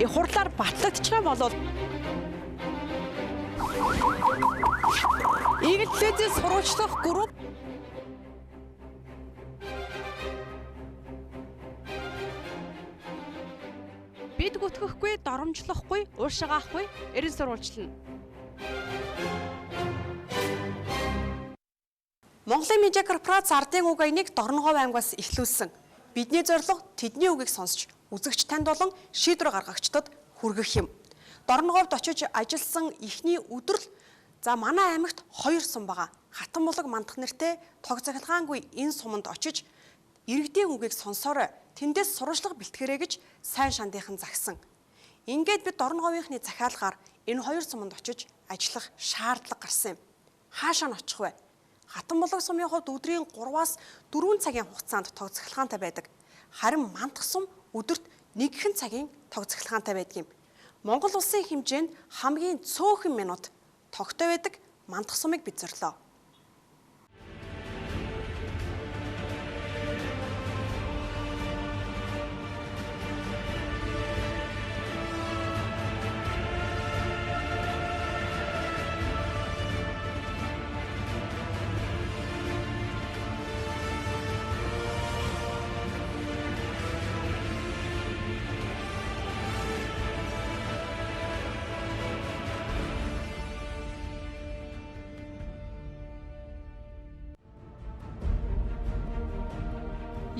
хурлаар батлагдчих юм бол Игэлтээс сурвалжлах групп бид гүтгэхгүй, доромжлохгүй, уушгаахгүй, эрен сурвалжлана. Монголын медиа корпорац ардын үг аяныг Дорнохов аймгаас эхлүүлсэн. Бидний зорилго тэдний үгийг сонсч, үзэгч танд болон шийдвэр гаргагчдад хүргэх юм. Дорноховд очиж ажилласан эхний өдрөл манай аймагт 2 сум байгаа. Хатанбулаг мандах нэртэй тог захилгаангүй энэ суманд очиж иргэдийн үгийг сонсоорой. Тэндээс сурвалжлага бэлтгэрэй гэж сайн шандийнхан загсан. Ингээд бид Дорноховынхны захиалгаар энэ 2 суманд очиж ажиллах шаардлага гарсан юм. Хаашаа нь очих вэ? Хатанбулаг сумын хувьд өдрийн 3-аас 4 цагийн хугацаанд тог захилгаантай байдаг. Харин мандах сум өдөрт 1 цагийн тог захилгаантай байдаг юм. Монгол улсын хэмжээнд хамгийн цөөхөн минут тогтой байдаг мандах сумыг бид зорилоо.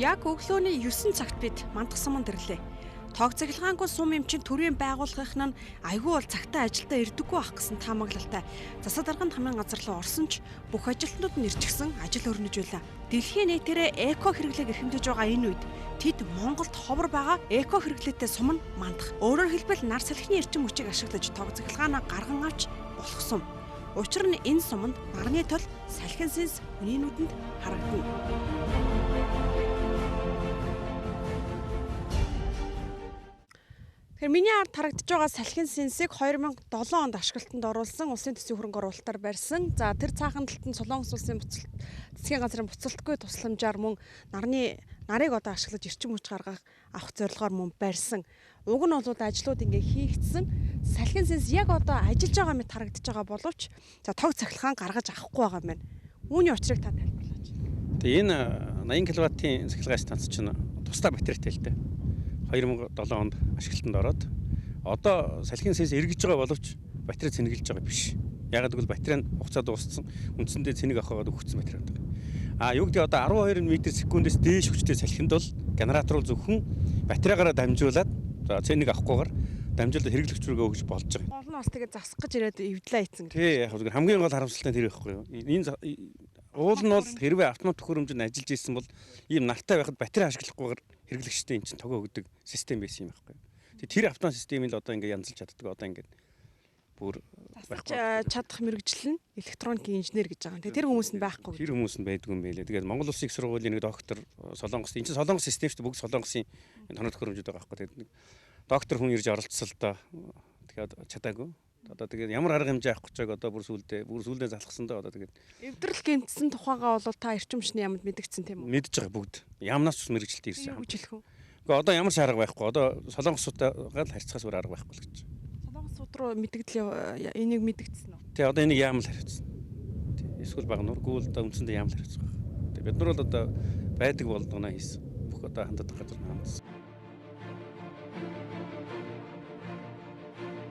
Яг өглөөний 9 цагт бид мандах суманд ирлээ. Тог захилгаангүй сум эмчин төрийн байгууллагын нь айгүй бол цагтаа ажилдаа ирдэггүй ах гэсэн таамаглалтай. Засаг дарганд хамгийн газар руу орсон ч бүх ажилтнууд нь ирчихсэн ажил өрнөж байлаа. Дэлхийн нийтээрээ эко хэрэглээг эрхэмдэж байгаа энэ үед тэд Монголд ховор байгаа эко хэрэглээтэй сум нь мандах. Өөрөөр хэлбэл нар салхины эрчим хүчийг ашиглаж тог захилгаанаа гарган авч болох сум. Учир нь энэ суманд нарны тол салхин сэнс хүний нүдэнд харагдана. Миний ард харагдаж байгаа салхин сэнсийг 2007 онд ашиглалтанд оруулсан улсын төсвийн хөрөнгө оруулалтаар барьсан. За тэр цаахан талд нь Солонгос улсын засгийн газрын буцалтгүй тусламжаар мөн нарыг одоо ашиглаж эрчим хүч гаргах авах зорилгоор мөн барьсан. Уг нь бол ажлууд ингээ хийгдсэн. Салхин сэнс яг одоо ажиллаж байгаа мэт харагдаж байгаа боловч тог цахилгаан гаргаж авахгүй байгаа юм байна. Үүний учрыг та тайлбарлаач. Тэгээ энэ 80 кВт-ийн цахилгаан станц чинь тусдаа батарейтай л дээ. 2007 онд ашиглалтанд ороод одоо салхин сэнс эргэж байгаа боловч батарей цэнэглэж байгаа биш. Ягаад гэвэл батарей хугацаа дууссан. Үндсэндээ цэнийг авахад өгсөн батарей байдаг. Юу гэдэг одоо 12 м/с дээш хүчтэй салхинд бол генератор бол зөвхөн батарейгаараа дамжуулаад цэнийг авахгүйгээр дамжуулаад хэрэглэгч рүүгээ өгж болж байгаа. Гол нь бас тэгээд засах гэж ирээд эвдлээ ийцэн гэж. Тий, яг хамгийн гол харамсалтай нь тэр байхгүй юу? Энэ уул нь бол хэрвээ автомат төхөөрөмжөнд ажиллаж ирсэн бол ийм нартай байхад батарей ашиглахгүйгээр хэрэглэгчтэй эн чинь тогоо өгдөг систем байсан юм байхгүй. Тэр автомат системийг л одоо ингээд янзалж чаддаг. Одоо ингээд бүр байхгүй чадах мэрэгжил нь электроникийн инженер гэж байгаа. Тэр хүмүүс нь байхгүй. Тэр хүмүүс нь байдгүй юм байлээ. Тэгээд Монгол Улсын их сургуулийн нэг доктор Солонгос энэ чинь Солонгос систем шүү дээ. Бүгд Солонгосын тоног төхөөрөмжүүд байгаа байхгүй. Тэгээд нэг доктор хүн ирж оролцсон л доо. Тэгээд чадаагүй. Одоо тэгээд ямар арга хэмжээ авах гэж байгааг одоо бүр сүулдээ залхсан даа. Одоо тэгээд эвдрэл гэмтсэн тухайгаа бол та эрчим хүчний яамд мэдгдсэн тийм үү? Мэдж байгаа бүгд. Ямнаас ч мэрэгчлээ ирсэн. Юу гэж хэлэх вэ? Гэхдээ одоо ямар ч арга байхгүй. Одоо солонгосуудаа л харьцахаас өөр арга байхгүй л гэж. Солонгосууд руу мэдгдэл энийг мэдгдсэн үү? Тий, одоо энийг яамал хариуцсан. Тий, эсвэл баг нургуул одоо үндсэндээ яамал хариуцсан байна. Тий, бид нар бол одоо байдаг болгоно хийсэн. Бүх одоо ханддаг газар хандсан.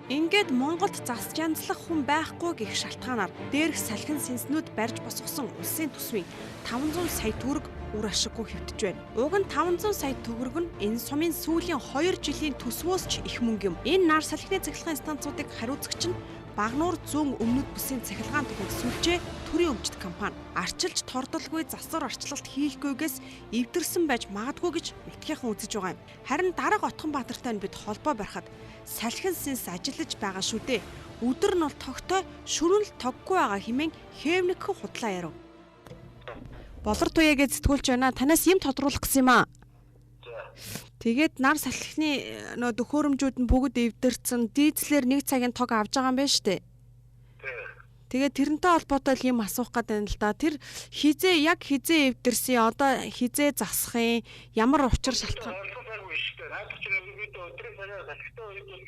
Ингээд Монголд засч янзлах хүн байхгүй гэх шалтгаанаар дээрх салхин сэнснүүд барьж босгосон улсын төсвийн 500 сая төгрөг үр ашиггүй хэвтэж байна. Уг нь 500 сая төгрөг нь энэ сумын сүүлийн 2 жилийн төсвөөс ч их мөнгө юм. Энэ нар салхины цахилгаан станцуудыг хариуцагч нь Багнуур зүүн өмнөд бүсийн цахилгаан тухайг сүлжээ төрийн өмчт компани арчилж тордолгүй засвар арчлалт хийхгүйгээс эвдэрсэн байж магадгүй гэж итгэхэн үзэж байгаа юм. Харин дарга Отгонбаатартай бид холбоо барихад салхин сэнс ажиллаж байгаа шүү дээ. Өдөр нь бол тогтой, шөрөн л тоггүй байгаа хэмээн хэмнэгхэн худлаа ярив. Болор туяа гэж сэтгүүлч байна. Танаас юм тодруулах гэсэн юм аа. Тэгээд нар салхины нөө төхөөрөмжүүд нь бүгд эвдэрсэн. Дийзлэр 1 цагийн тог авж байгаа юм байна шүү дээ. Тэгээд тэрнтэй холбоотой юм асуух гээд байна л да. Тэр яг хизээ эвдэрсэн, одоо хизээ засах юм, ямар учир шалтгаан? биш дээ. Наад чинь ерөнхийдөө өдрийн цагаар салхитай үед бол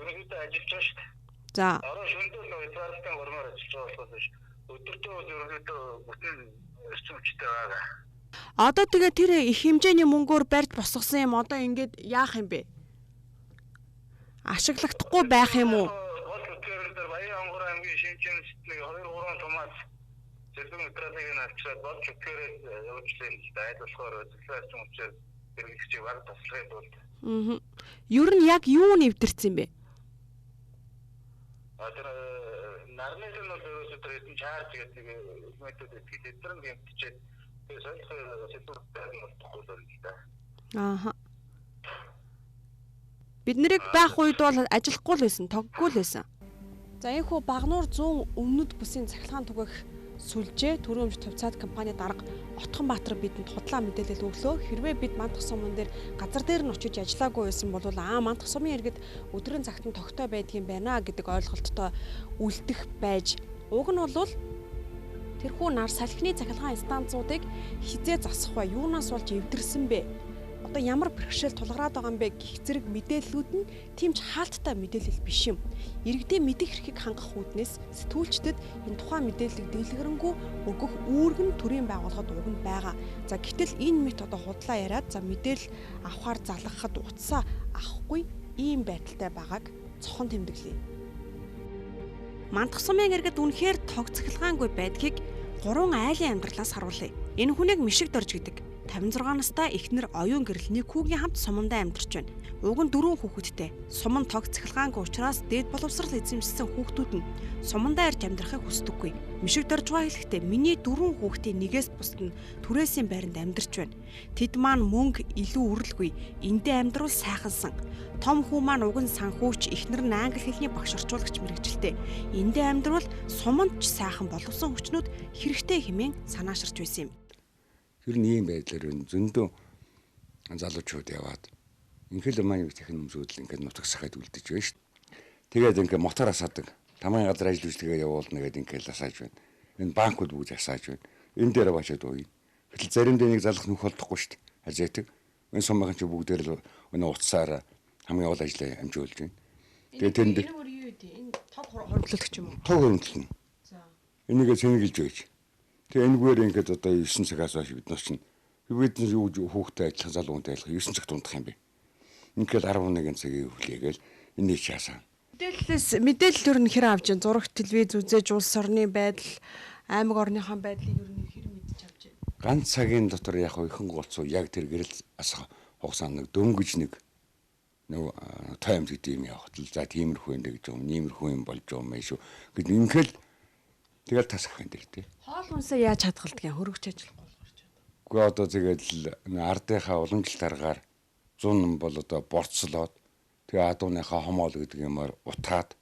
ерөнхийдөө ажиллаж байгаа шүү дээ. За. Ороо шөнөдөө хязгаарлалтын гормоор ажиллаж байгаа болохоос биш. Өдөртөө бол ерөнхийдөө бүтэн эрчим хүчтэй байгаа. Одоо тэгээ тэр их хэмжээний мөнгөөр барьж босгосон юм одоо ингээд яах юм бэ? Ашиглахдахгүй байх юм уу? Гол үгээр дээр Баян Онгор аймгийн шинжлэх сэтлэг 2-3 томаас зэрлэг материалыг авчираад болж үгээр явуулж лээ. Айд болохоор зөвлөж юм учраас хэрэглэгчийг баг таслахын тулд. Ер нь яг юу нэвтэрсэн бэ? Тэр нарны нь бол ерөөсөө тэр хэдэн чарж гэдэг методыг хэлсэн гэмтчихэд тэр солих сэдвүүдэд нь болохгүй л да. Ааха. Бид нэрийг байх үед бол ажиллахгүй л байсан, тоггүй л байсан. За энэхүү Багнуур 100 өмнөд бүсийн цахилгаан түгээх сүлжээ төрөмж төвцаад компани дарга Отгонбаатар бидэнд худлаа мэдээлэл өглөө. Хэрвээ бид мандах сумын дээр газар дээр нь очиж ажиллаагүй байсан бол мандах сумын иргэд өдрийн цагт нь тогтоо байдгийн байна гэдэг ойлголттой үлдэх байж. Уг нь бол тэрхүү нар салхины цахилгаан станцуудыг хизээ засах ба юунаас болж эвдэрсэн бэ? Одоо ямар бэрхшээл тулгараад байгаа юм бэ гэх зэрэг мэдээллүүд нь тийм ч хаалттай мэдээлэл биш юм. Иргэдийн мэдих эрхийг хангах үүднээс сэтгүүлчдэд энэ тухайн мэдээллийг дэлгэрэнгүй өгөх үүрэг нь төрийн байгууллагад уг нь байгаа. За гэтэл энэ мэт одоо худлаа яриад за мэдээлэл авахар залгахад утсаа авахгүй ийм байдалтай байгааг цохон тэмдэглэе. Мандах сумын иргэд үнэхээр тог цахилгаангүй байдгийг 3 айлын амьдралаас харуулъя. Энэ хүнийг Мишиг Дорж гэдэг 56 настай эхнэр оюун гэрэл нэг хүүгийн хамт сумандаа амьдарч байна. Уг нь 4 хүүхэдтэй. Суман тог цахилгаангүй учраас дээд боловсрал эзэмшсэн хүүхдүүд нь сумандаа ирж амьдрахыг хүсдэггүй. Мишиг Дорж хэлэхдээ миний 4 хүүхдийн нэгээс бусд нь түрээсийн байранд амьдарч байна. Тэд маань мөнгө илүү үрлгүй. Эндээ амьдрал сайхансан. Том хүү маань уг нь санхүүч, эхнэр нь англи хэлний багш орчуулагч мэргэжилтэй. Эндээ амьдрал суманд ч сайхан боловсон хүчнүүд хэрэгтэй хэмээн санааширч байсан юм. Ер нь ийм байдлаар зөндөө залуучууд яваад ингээл маань техник өмсөдөл ингээд нутагсахад үлдэж байна шүү дээ. Тэгээд ингээд мотор асаадаг. Тамгын газар ажил үйлчлэгээ явуулна гэдэг ингээл асааж байна. Энэ банкуд бүгд асааж байна. Энэ дээр бачаад ууя. Гэтэл заримдаа нэг залах нөх болдохгүй шүү дээ. Ажаадаг. Энэ сумын чи бүгдээр л өнөө утсаар хамгийн гол ажлаа амжуулж байна. Тэгээд тэнд энэ өөр юу вэ? Энэ тог хоригдлогч юм уу? Тог хоригдлно. За. Энийгээ цэнгэлж байж. Тэгээ энэгээр ингээд одоо 9 цагаас хойш бид нар чинь бид юу хүүхдэд ажиллах залуунтай ажиллах 9 цагт унтах юм бэ. Ингээд 11 цагийн хүлээгээл энийг чаасаа. Мэдээлэл төр нь хэр авч, зураг телевиз үзээж улс орны байдал, аймаг орныхон байдлыг ер нь хэр мэдж авч байна. Ганц цагийн дотор яг ихэн голцоо яг тэр гэрэл асах хугацаанд нэг дөнгөж нэг таймс гэдэг юм явахт л за тиймэрхүү энэ гэж юм, иймэрхүү юм болж байгаа юм шүү. Гэт ингээл тэгэл тасах юм дээр тий. Хоол хүнсээ яаж хадгалдаг юм хөргөж ажиллахгүй болгож байна. Уу одоо тэгээд л ардынхаа уламжлалт аргаар 100 бол одоо борцлоод тэгээ адууныхаа хомоол гэдэг юмар утаад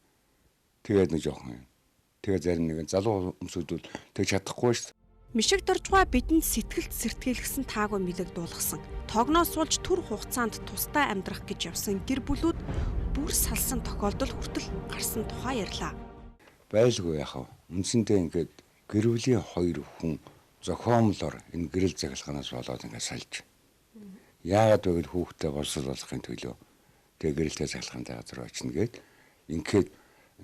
тэгээд нэг жоохон юм. Тэгээ зарим нэгэн залуу хүмүүсүүд бол тэг чадахгүй шүү дээ. Мишиг Доржгаа бидэнд сэтгэлд сэртгэлгсэн таагүй мэлэг дуулгасан. Тогноос суулж түр хугацаанд тусдаа амьдрах гэж явсан гэр бүлүүд бүр салсан тохиолдол хүртэл гарсан тухай ярьлаа. Байлгүй яхав. Үндсэндээ ингээд гэр бүлийн 2 хүн зохиомлоор энэ гэрэл захилгаанаас болоод ингээд сальж. Яагаад вэ гэвэл хүүхдээ боловсрол болгохын төлөө тэгээ гэрэлтэй захилгаантай газар очно гээд ингээд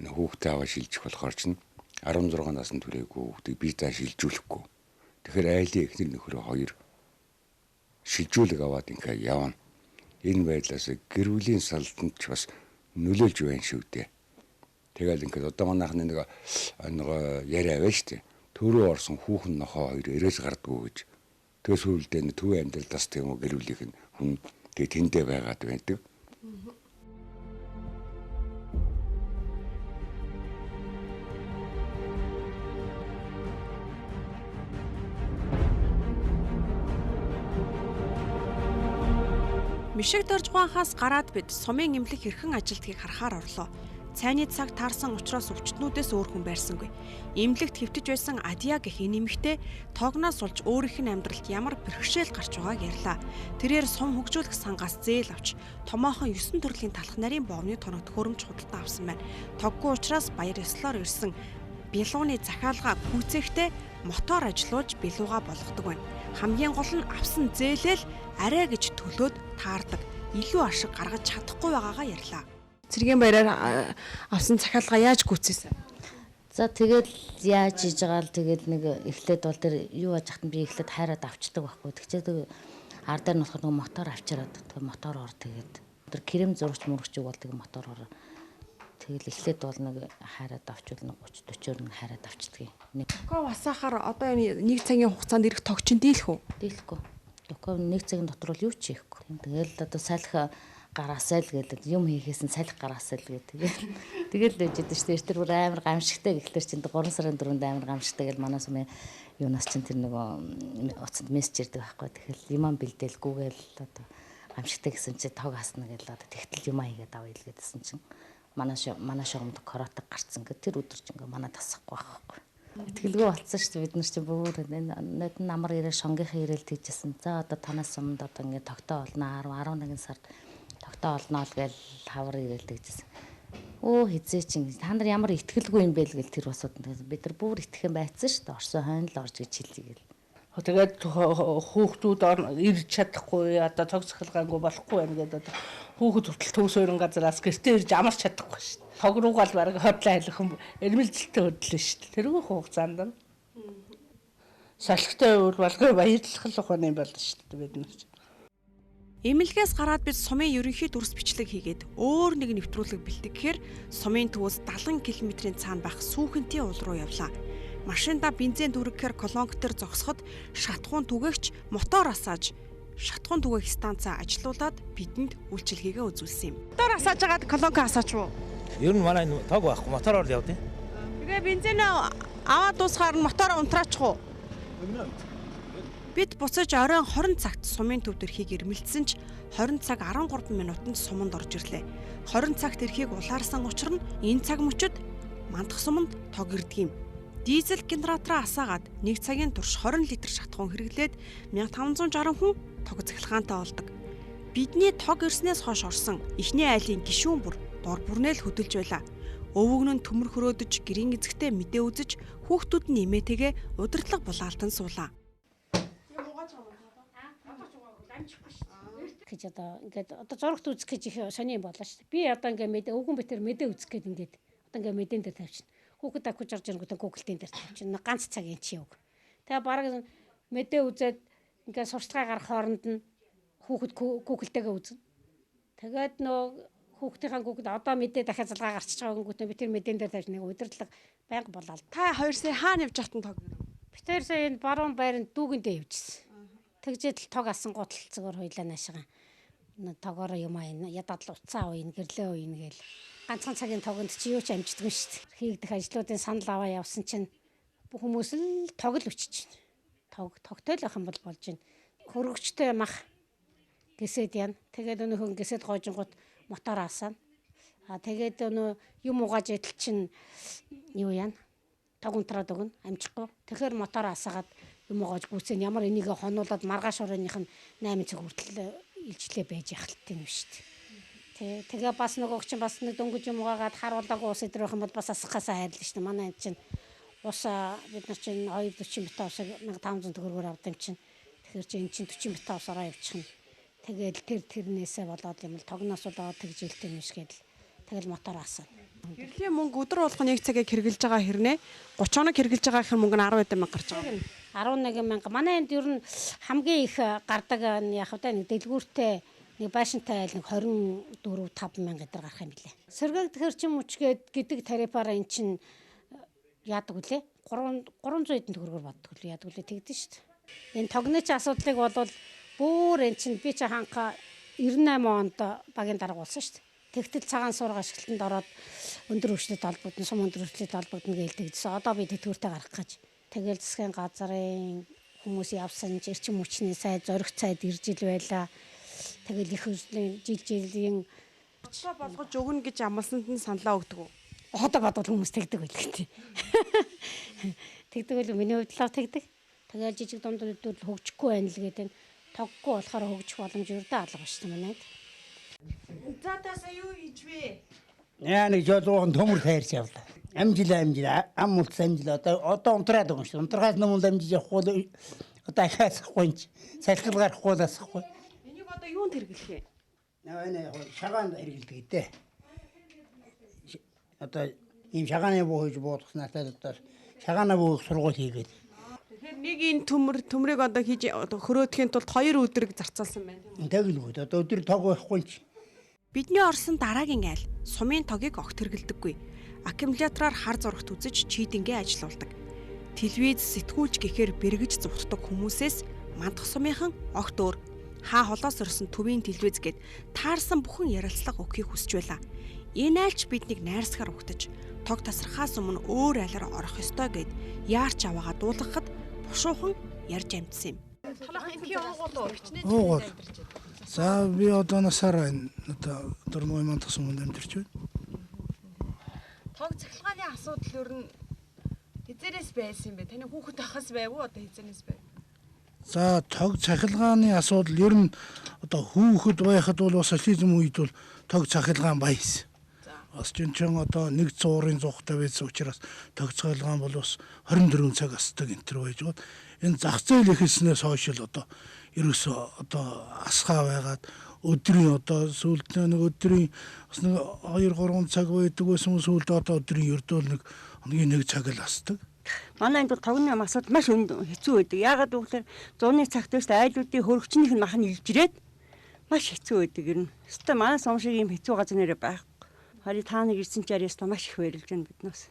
хүүхдээ аваа шилжих болохоор чинь 16 насны түрээгүй хүүхдийг бие даа шилжүүлэхгүй. Тэгэхээр айлын эхнэр нөхрөө 2 шилжүүлэг аваад ингээд явна. Энэ байдлаас гэр бүлийн салтанд ч бас нөлөөлж байна шүү дээ. Тэгэл ингээд одоо манайхны нэг яриа байна шүү дээ. Төрөө орсон хүүхэн нохоо 2 эрээс гардггүй гэж. Тэгээ сүүлдээ төв амьдралдаас тийм үү гэр бүлийнх нь хүн тэгээ тэндээ байгаад байдаг. Мишиг Доржгаахаас гараад бид сумын эмнэлэг хэрхэн ажилтгийг харахаар орлоо. Цайны цаг таарсан учраас өвчтнүүдээс өөр хүн байрсангүй. Эмнэлэгт хэвтэж байсан Адия гэх энэ эмэгтэй тогноос сулж өөрийнх нь амьдралд ямар бэрхшээл гарч байгааг ярьлаа. Тэрээр сум хөгжүүлэх сангаас зээл авч томоохон 9 төрлийн талх нарын боомны тоногт хөрөмж худалдан авсан байна. Тоггүй учраас баяр ёслоор ирсэн билууны захиалга гүйцэхдээ мотор ажилуулж билууга болгодог байна. Хамгийн гол нь авсан зээлэл арай гэж төлөөд таардаг. илүү ашиг гаргаж чадахгүй байгаагаа ярьлаа. Цэргийн баяраар авсан захиалга яаж гүйцээсэн? За тэгэл яаж хийж байгаа л тэгэл нэг эхлээд бол тэр юу яаж хахтан би эхлээд хайраад авчдаг байхгүй. Тэгчээд ар дээр нь болохоор нэг мотор авчираад тэгээ мотороор тэгээд тэр крем зурагч мөрөгчиг бол тэгээ мотороор тэгэл эхлээд бол нэг хайраад авчвал нэг 30 40-оор нэг хайраад авчдаг юм. Нэг Токов асаахаар одоо нэг цагийн хугацаанд ирэх тогчин дийлэх үү? дийлэхгүй. Токов нэг цагийн дотор бол юу ч хийхгүй. Тэгэл одоо салхи гараасай л гэдэг юм хийхээс нь салхи гараасай л гэдэг. Тэгэл л дэжэд шүү дээ. Тэр бүр амар гамшигтай гэхлээр чинь 3 сарын 4-нд амар гамшигтай гэл манаас юм юунаас чинь тэр нөгөө уцанд мессеж ирдэг байхгүй. Тэгэл юман бэлдээлгүйгээл одоо гамшигтай гэсэн чинь тог хасна гэл одоо тэгтэл юм хийгээд авъя л гэдсэн чинь манай шогомд коротог гарцсан гэ тэр өдөр чинь ингээ манай тасахгүй байхгүй. Итгэлгүй болцсон шүү дээ. Бид нар чинь бүр нэг намар ирээ шонгийнхаа ирээл тийжсэн. За одоо танаас өмнө одоо ингээ тогтоо олно 11 сард тогтоо олно л гээл хавар ирээл тэгжсэн. Өө хизээ чинь та нар ямар итгэлгүй юм бэ л гэл тэр босоод бид нар бүр итгэх юм байцсан шүү дээ. Орсон хойно л орж гэж хэлье гэл. Тэгээд хүүхдүүд ирж чадахгүй одоо цог цахилгаангүй болохгүй байна гэдэг одоо хүүхэд хүртэл төвс өрн газараас гэртээ ирж амарч чадахгүй шүү дээ. Тог руугаал бараг хотлоо айлхан эрмэлзэлтэй хөдлөө шүү дээ. Тэргүй хугацаанд нь салхитай үйл болгоо баярлах л ухааны болно шүү дээ бид нар. Эмнэлгээс гараад бид сумын ерөнхий дүрс бичлэг хийгээд өөр нэг нэвтрүүлэг бэлтгэх гэхээр сумын төвөөс 70 км-ийн цаана байх Сүүхэнтийн уул руу явлаа. Машинда бензин түргэхээр колонк төр зогсоход шатхуун түгээгч мотор асааж шатхуун түгээх станцаа ажилуулад бидэнд үйлчилгээгээ үзүүлсэн юм. Мотор асааж агаад колонк асаач уу? Ер нь манай тог байхгүй мотороор явдیں۔ Тэгээ бензин аваад дуусгаар нь мотор унтраачих уу? Бид буцаж оройн 20 цагт сумын төв дэрхийг ирмэлцсэн ч 20 цаг 13 минутанд суманд орж ирлээ. 20 цагт эрхийг улаарсан учир нь энэ цаг мөчид мандах суманд тог ирдэг юм. Дизель генератороо асаагаад 1 цагийн турш 20 литр шатхуун хэрэглээд 1560 хүн тог цахилгаантай болдог. Бидний тог ирснээс хойш орсон эхний айлын гишүүн бүр дор бүрнээл хөдөлж байлаа. Өвөг нь төмөр хөрөөдөж гэрийн эзэгтэй мэдээ үзэж хүүхдүүд нь имээтэйгээ удирдлага булаалтан суулаа. Гэж одоо ингээд одоо зурагт үзэх гэж их сони юм болоо шүү дээ. Би одоо ингээд өвгөн битэр мэдээ үзэх гээд ингээд одоо ингээд мэдэн дээр тавьчихна. Хүүхэд авч орж ирэнгүүт Google-ийн дээр тавьчихна. Ганц цагийн чи үг. Тэгээ бараг мэдээ үзээд ингээд сурталчилгаа гарах хооронд нь хүүхэд Google-тэйгээ үзнэ. Тэгээд нөө хүүхдийнхаа Google одоо мэдээ дахиад залгаа гарчиж байгаа гингүүт би тэр мэдэн дээр тавьж нэг удирдлага байнга болоод. Та 2 сая хаана явж хатан тог? Би тэр сая энэ баруун байранд дүүгэндээ явжсэн. Тэгжээд л тог асан гуталцгаар хойлоо наашгаа. Тогоор юм аа ядадл уцаа ууйн гэрлээ ууйн гээл. Ганцхан цагийн тогонд чи юу ч амждаг юм шүү дээ. Хийгдэх ажлуудын санал аваа явсан чинь хүмүүс л тог л өчөж байна. Тогтой л ах юм бол болж байна. Хөргөчтэй мах гэсэд яана. Тэгээд өнөөхөн гэсэд гоожингууд мотор асаана. Тэгээд өнөө юм угааж идэл чинь юу яана. Тог унтраад өгнө амжихгүй. Тэгэхээр мотор асаагаад юм угааж гүйцэн ямар энийг хонуулаад маргааш оройных нь 8 цаг хүртэл илжлээ байж яхалтай юм шүү дээ. Тэгээ бас нөгөө чинь бас нэг дөнгөж юм угаагаад харуулаагүй ус идэх юм бол бас асахаасаа хайрлаа шүү дээ. Манай энэ чинь ус бид нар чинь 240 битаа усыг 1500 төгрөгөөр авдаг чинь. Тэгэхээр чи энэ чинь 40 битаа усаараа явчихна. Тэгэл тэрнээсээ болоод юм л тогноос болоод тэгжилтэй юм шиг л тэгэл мотор асаана. Гэрлийн мөнгө өдөр болгон 1 цагийг хэрэгжилж байгаа хэрнээ 30 хоног хэрэгжилж байгаа хэр мөнгө нь 10 мянга гарч байгаа. 11 мянга. Манай энд ер нь хамгийн их гардаг яг одоо нэг дэлгүүртэй нэг байшинтай айл нэг 24-5 мянга гэдэг гарах юм билээ. Сэргээгдэхэр чим үчгээд гэдэг тарифаараа эн чин яадаг үлээ 300 эдэн төгрөгөөр боддог үлээ яадаг үлээ тэгдэж шүү дээ. Энэ тогнооч асуудлыг болвол бүр эн чин би чи ханха 98 онд багийн дарга болсон шүү дээ. Тэгтэл цагаан суурга ашиглалтанд ороод өндөр хөгжлөлт холбогдсон, сум өндөр хөгжлөлт холбогдно гэлдэгдсэн. Одоо би тэтгэвртэй гарах гэж. Тэгэл засгийн газрын хүмүүс явсан эрчим хүчний сайд, зориг сайд ирж ил байла. Тэгэл их хөгжлийн жилийн бодлоо болгож өгнө гэж амласанд нь саналаа өгдөг үү? Одоо бодвол хүмүүс тэгдэг байл гэдэг. Тэгдэг байл миний хувьд л тэгдэг. Тэгэл жижиг дунд өдөр хөгжихгүй байна л гэдэг. Тоггүй болохоор хөгжих боломж өрдөө алга шүү дээ манайд. За тасаа юу хийж вэ? Яа нэг жолоохон төмөр тайрч явлаа. Амжил ам улс амжил одоо унтраад байгаа шүү. Унтрахаас нэмэл амжиж явахгүй одоо ахаасахгүй салхил гарахгүй ласахгүй. Энийг одоо юунд хэрэглэх вэ? Энэ шагаанд хэрэгэлдэг дээ. Одоо ийм шагааны буу хийж буудахснаас одоо шагаана буух сургууль хийгээд. Тэгэхээр нэг энэ төмрийг одоо хийж хөрөөдөхийн тулд 2 өдрийг зарцуулсан байна. Тэгэлгүй. Одоо өдөр тог байхгүй ч. Бидний орсон дараагийн айл сумын тогийг огт хэрэгэлдэггүй. Аккумулятораар хар зурагт үзэж чийдингээ ажилуулдаг. Телевиз сэтгүүлч гэхээр бэргэж зүвтдэг хүмүүсээс мандах сумынхан огт өөр. Хаа холоос өрсөн төвийн телевиз гэд таарсан бүхэн ярилцлага өгөхийг хүсэж байла. Энэ айлч биднийг найрсахаар угтаж, тог тасрахаас өмнө өөр айлаар орох ёстой гэд яарч аваагаа дуулгахад бушуухан ярьж амжсан юм. Уугуул. За би одоо насаараа энэ одоо дурмой мандах суманд амьдарч байна. Тог цахилгааны асуудал ер нь хизээрээс байсан юм бэ? Таны хүүхэд байхаас байв уу одоо хизээрээс байв? За тог цахилгааны асуудал ер нь одоо хүүхэд байхад бол социализм үед бол тог цахилгаан байсан. Бас ч одоо 1 зуурын зугтай байсан учраас тог цахилгаан бол бас 24 цаг асдаг энэ төр байж гоо. Энэ зах зээл ихэлснээс хойш л одоо ерөөсөө одоо асхаа байгаад өдрийн одоо сүүлд нэг өдрийн бас нэг 2-3 цаг байдаг байсан сүүлд одоо өдрийн ердөөл нэг хоногийн 1 цаг л асдаг. Манай энэ тогны асуудал маш хэцүү байдаг. Яагаад гэвэл зууны цагт өст айлуудын хөрөгчнийх нь махан илж ирээд маш хэцүү байдаг юм. Өстой манай сум шиг юм хэцүү газар нэрэ байхгүй. Харин та нэг ирсэн ч яриас маш их баярлж байна биднээс.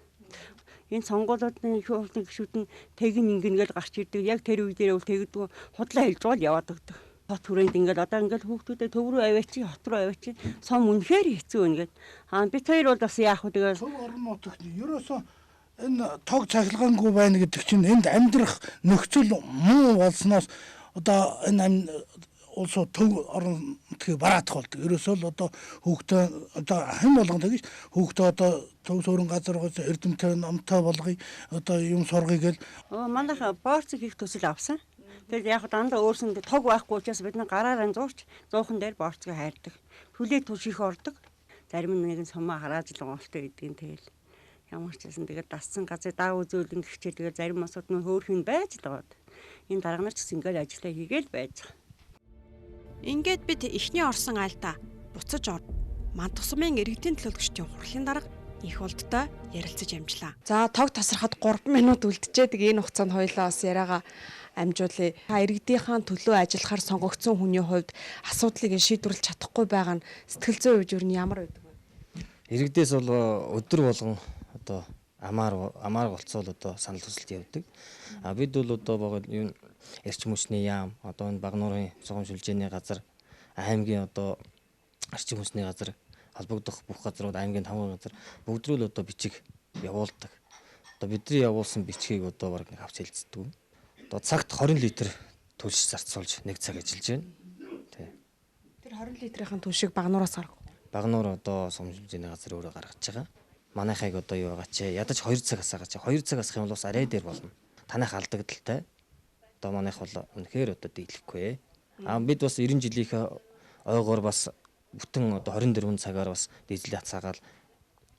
Энэ сонгуулиудын гишүүд нь тэг ингээл гарч ирдэг. Яг тэр үе дээр бол тэгдэг худлаа хэлж гол яваад өгдөг. Хот хүрээнд ингээл одоо ингээл хүүхдүүдэд төв рүү аваач, хот руу аваач. Сум үнэхээр хэцүү ингээд. Бид хоёр бол бас яах вэ тэгээд Төв орон нутагт ерөөсөө энэ тог цахилгаангүй байна гэдэг чинь энд амьдрах нөхцөл муу болсноос одоо энэ улсууд төв орон нутгийг бараадах болдог. Ерөөсөө л одоо хүүхдээ одоо хэн болгон тэгэж хүүхдээ одоо төв суурин газар гоц эрдэмтэй номтой болгоё. Одоо юм сургая гэл. Манайха борц хийх төсөл авсан. Тэгээд яг дандаа өөрсөнд тог байхгүй учраас бид гараараа зурч зуухан дээр борцыг хайрдаг. Хүлээ түших ордог. Зарим нэгэн сумаа харааж л гомтой гэдгийг тэгэл. Ямар ч гэсэн тэгээд дассан газар даа үзүүлэн гихчээ тэгээд зарим масууд нь хөөрхөн байж л байгаа. Энэ дарга нар ч гэсэн ингээл ажиллаа хийгээл байж байгаа. Ингээд бид эхний орсон айлдаа буцаж ор. Мандах сумын иргэдийн төлөөлөгчдийн хурлын дарга их болдтой ярилцаж амжлаа. За тог тасрахад 3 минут үлджээ. Тэгээ энэ хугацаанд хоёлаа бас яриагаа амжуулъя. Иргэдийнхаа төлөө ажиллахаар сонгогдсон хүний хувьд асуудлыг шийдвэрлэж чадахгүй байгаа нь сэтгэл зүйн хувьд юу ямар байдаг вэ? Иргэдээс бол өдөр болгон одоо амаар болцоол одоо санал хүсэлт явдаг. Бид бол одоо юу эрчим хүчний яам, одоо энэ Багнуурын цогом шүлжээний газар, аймгийн одоо эрчим хүчний газар, холбогдох бүх газрууд, аймгийн 5 газар бүгд л одоо бичиг явуулдаг. Одоо бидний явуулсан бичгийг одоо баг нэг авч хэлцдэг. Одоо цагт 20 литр төлж зарцуулж 1 цаг ажиллаж байна. Тий. Тэр 20 литрийн түшиг Багнуураас гарах. Багнуур одоо цогом шүлжээний газар өөрөө гаргаж байгаа. Манайхайг одоо юу байгаа чи ядаж 2 цаг асаагач. 2 цаг асах юм бол арай дээр болно. Танайх алдагдaltaй. Одоо манайх бол үнэхээр одоо дийлэхгүй. Бид бас 90 жилийнхээ ойгоор бас бүтэн одоо 24 цагаар бас дизель хацаагаал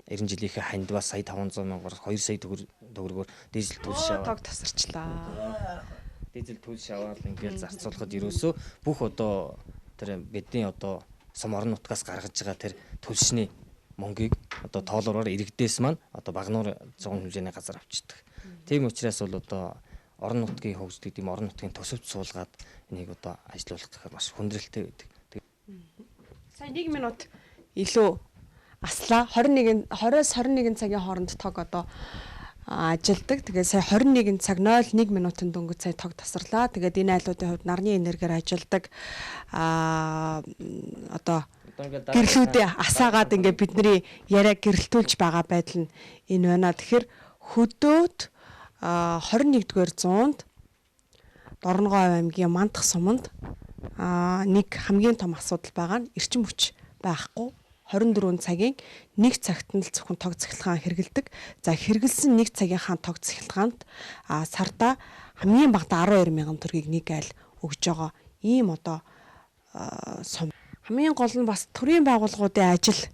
90 жилийнхээ ханд бас сая 500 мянгаар 2 сая төгрөгөөр дизель төлж аваа. Тог тасарчлаа. Дизель төлж аваад ингээл зарцуулахад ерөөсөө бүх одоо тэр бидний одоо сум орон нутгаас гаргаж байгаа тэр төлшний мөнгийг одоо тоолороор иргэдээс маань одоо Багнуур цогом хэмжээний газар авчдаг. Тийм учраас бол одоо орон нутгийн хөгжлөд юм орон нутгийн төсөвт суулгаад энийг одоо ажилуулах гэхээр маш хүндрэлтэй байдаг. Сая 1 минут илүү аслаа 20-с 21 цагийн хооронд тог одоо ажилдаг. Тэгээ сая 21 цаг 01 минутын дөнгөж сая тог тасарлаа. Тэгээд энэ айлуудын хувьд нарны энергиээр ажилдаг одоо гэрлүүдээ асаагаад ингээ бидний яриа гэрэлтүүлж байгаа байдал нь энэ байна. Тэгэхээр хөдөөд 21-р зуунд Дорногов аймгийн Мандах суманд нэг хамгийн том асуудал байгаа нь эрчим хүч байхгүй 24 цагийн 1 цагт нь л зөвхөн тог цахилгаан хэрэгэлдэг. За хэрэгэлсэн 1 цагийнхаа тог цахилгаанд сарда хамгийн багадаа 12 мянган төгрөгийг нэг айл өгж байгаа. Ийм одоо сум. Хамгийн гол нь бас төрийн байгууллагуудын ажил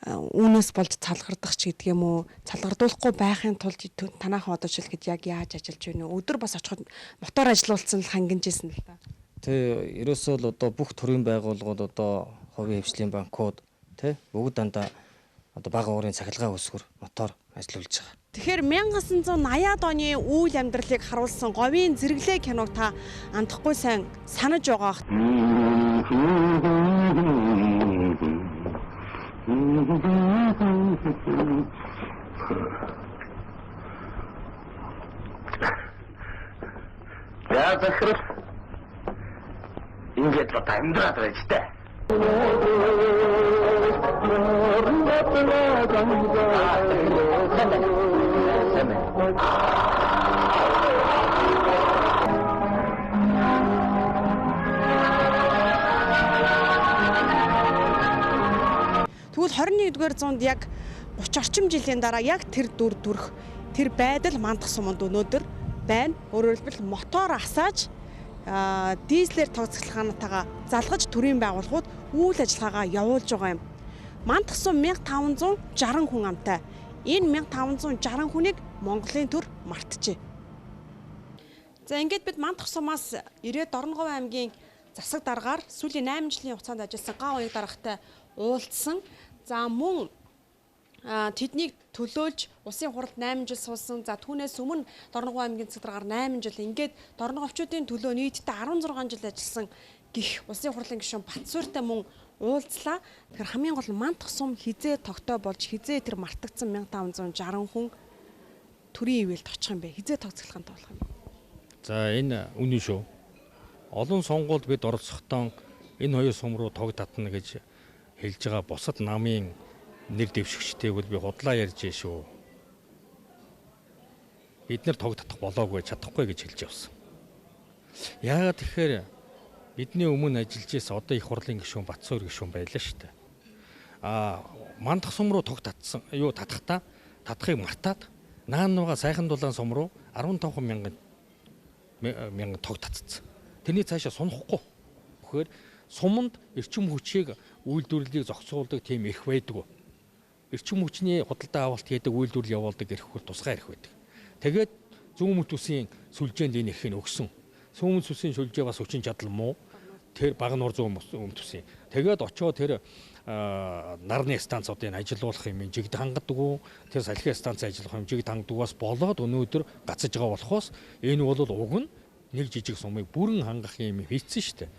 үүнээс болж цалгардах ч гэдэг юм уу, цалгардуулахгүй байхын тулд танаахан одоо жишээлхэд яг яаж ажиллаж байна вэ? Өдөр бас очиход мотор ажиллуулсан л хангинжсэн л та. Тэ ерөөсөө л одоо бүх төрийн байгууллагууд одоо хувийн хвшлийн банкуд тэ бүгд дандаа одоо бага уурын цахилгаан өсгөр мотор ажиллуулж байгаа. Тэгэхээр 1980-ад оны үйл амьдралыг харуулсан говийн зэрэглээ киног та андахгүй сайн санаж байгаа. За захирал ингээд л амьдраад байж тээ. Тэгвэл 21-р зуунд яг 30 орчим жилийн дараа яг тэр дүр төрх тэр байдал мандах суманд өнөөдөр байна. Өөрөөр хэлбэл мотор асааж дизелээр тооцоглохоотойгоо залгаж төрийн байгууллагууд үйл ажиллагаагаа явуулж байгаа юм. Мандах сум 1560 хүн амтай. Энэ 1560 хүнийг Монголын төр мартжээ. За ингээд бид Мандах сумаас 90-ад Дорноговь аймгийн засаг даргаар сүүлийн 8 жилийн хугацаанд ажилласан ган уяг даргатай уулзсан. За мөн тэднийг төлөөлж улсын хуралд 8 жил суусан. За түүнээс өмнө Дорноговь аймгийн засаг даргаар 8 жил ингээд Дорноговчуудын төлөө нийтдээ 16 жил ажилласан гих улсын хурлын гишүүн Батсууртай мөн уулзлаа. Тэгэхээр хамгийн гол нь Мандах сум хизээ тогтоо болж хизээ тэр мартагдсан 1560 хүн төрийн ивэлд очих юм бэ? Хизээ тооцоглохын тулах юм бэ? За энэ үнэн шүү. Олон сонгуульд бид оролцохдоо энэ хоёр сум руу тог татна гэж хэлж байгаа бусад намын нэр дэвшигчтэйг би худлаа ярьж шүү. Бид нэр тог татах болоогүй чадахгүй гэж хэлж явсан. Яагаад тэгэхээр бидний өмнө ажиллаж байсан одоо их хурлын гишүүн Батсуур гишүүн байлаа шүү дээ. Мандах сум руу тог татсан татахтаа татахыг мартаад наанууга сайхан дулаан сум руу 15 мянган тог татцсан. Тэрний цаашаа сунахгүй. Тэгэхээр суманд эрчим хүчийг үйлдвэрлэлийг зохицуулдаг тийм эрх байдаг. Эрчим хүчний худалдаа авалт хийдэг үйлдвэрлэл явуулдаг эрх бол тусгай эрх байдаг. Тэгээд зүүн мөт үсийн сүлжээнд энэ эрхийг өгсөн. Сүүн мөт үсийн сүлжээ бас хүчин чадал муу. Тэр бага нуур зүүн мөт үсийн. Тэгээд очоод тэр нарны станцуудыг ажилуулах юм жигд хангадаг. Тэр салхи станц ажиллах юм жигд хангадаг бас болоод өнөөдөр гацж байгаа болохоос энэ бол уг нь нэг жижиг сумыг бүрэн хангах юм хийцэн шүү дээ.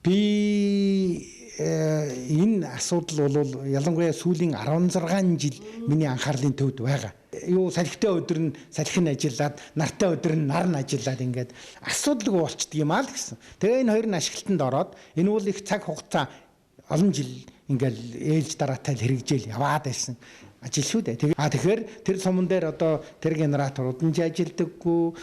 Би энэ асуудал бол ялангуяа сүүлийн 16 жил миний анхаарлын төвд байгаа. Юу салхитай өдөр нь салхин ажиллаад, нартай өдөр нь нар нь ажиллаад ингээд асуудалгүй болчдөг юм аа л гэсэн. Тэгээ энэ хоёр нь ашиглалтанд ороод энэ бол их цаг хугацаа олон жил ингээд ээлж дараатай хэрэгжээл яваад байсан ажил шүү дээ. Тэгэхээр тэр суман дээр одоо тэр генераторууд нь ажилдаггүй,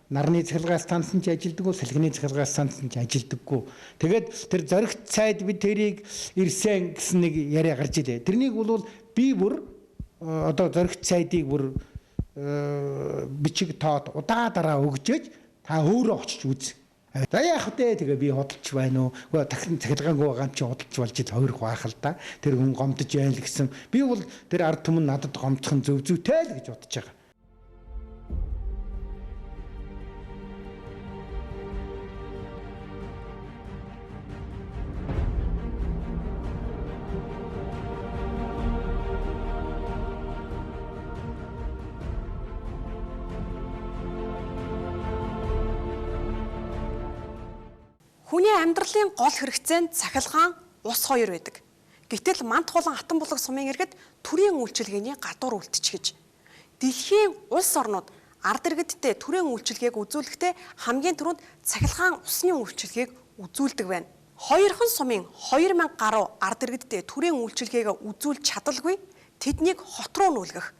нарны цахилгаан станцнд ажилдаггүй, салхины цахилгаан станцнд ажилдаггүй. Тэгээд тэр зоригт цайд бид тэрийг ирсэн гэсэн нэг яриа гарч илээ. Тэрнийг бол би бүр одоо зоригт цайдыг бүр бичиг тоод удаа өгчөөж та өөрөө очиж үз. За яах вэ? Тэгээ би худалч байна уу? Гэхдээ дахин цахилгаангүй байгаа чи худалч болж ил хоёр хаах л да. Тэр хүн гомдож байл гэсэн. Би бол тэр ард түмэн надад гомдох нь зүйтэй л гэж бодож байгаа. Хүний амьдралын гол хэрэгцээнд цахилгаан, ус хоёр байдаг. Гэтэл Мандах болон Хатан булаг сумын иргэд төрийн үйлчилгээний гадуур үлдчихэж. Дэлхийн улс орнууд ард иргэдтэй төрийн үйлчилгээг үзүүлэхдээ хамгийн түрүүнд цахилгаан усны үйлчилгээг үзүүлдэг байна. Хоёрхан сумын 2000 гаруй ард иргэдтэй төрийн үйлчилгээг үзүүлж чадалгүй тэднийг хот руу нүүлгэх,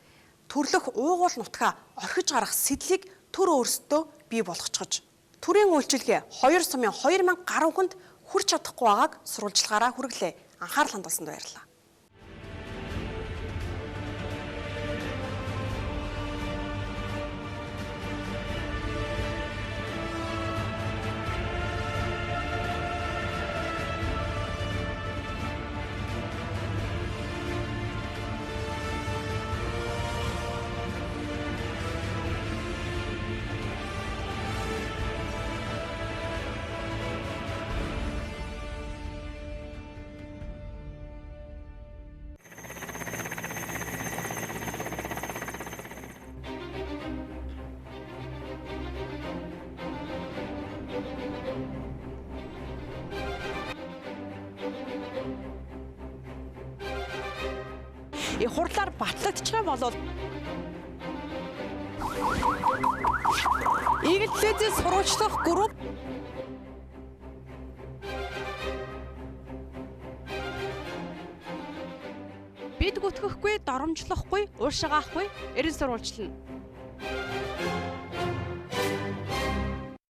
төрлөх уугуул нутгаа орхиж гарах сэдлийг төр өөрсдөө бий болгочихж. Төрийн үйлчилгээ 2 сумын 2000 гаруй хүнд хүрч чадахгүй байгааг сурвалжлагаараа хүргэлээ. Анхаарал хандуулсанд баярлалаа. хурлаар батлагдчих юм бол Игэл телевизээс сурвалжлах групп бид гүтгэхгүй, доромжлохгүй, уушгаахгүй, эрен сурвалжлана.